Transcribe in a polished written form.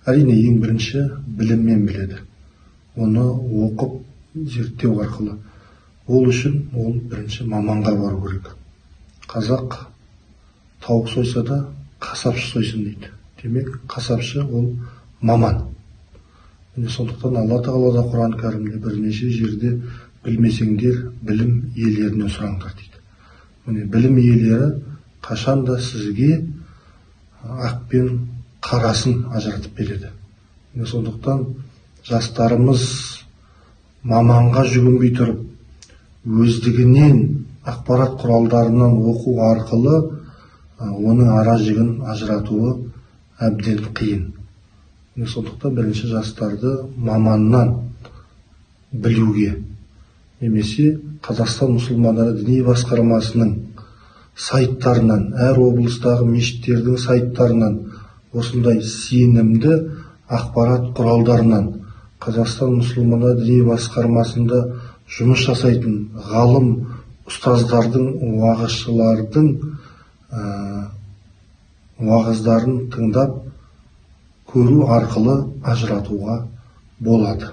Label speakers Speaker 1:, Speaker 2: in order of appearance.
Speaker 1: Әрине ең бірінші біліммен біледі. Оны оқып, зерттеу арқылы. Ол үшін ол бірінші маманға бару керек. Қазақ тауық сойса да қасапшы сойсын дейді. Демек, қасапшы ол маман. Сондықтан Алла Тағала да Құран кәрімде бірнеше жерде білмесеңдер білім иелеріне сұраңдар дейді. Білім иелері қашанда сізге ақ пен қарасын ажыратып береді. Сондықтан жастарымыз маманға жүгінбей тұрып, өздігінен ақпарат құралдарынан оқу арқылы оның ара жігін ажыратуы әбден қиын. Сондықтан бірінші жастарды маманнан білуге, немесе Қазақстан мұсылмандары діни басқармасының сайттарынан, әр облыстағы мешіттердің сайттарынан, осындай сенімді ақпарат құралдарынан, Қазақстан мұсылмандары діни басқармасында жұмыс жасайтын ғалым ұстаздардың, уағызшылардың уағыздарын тыңдап көру арқылы ажыратуға болады.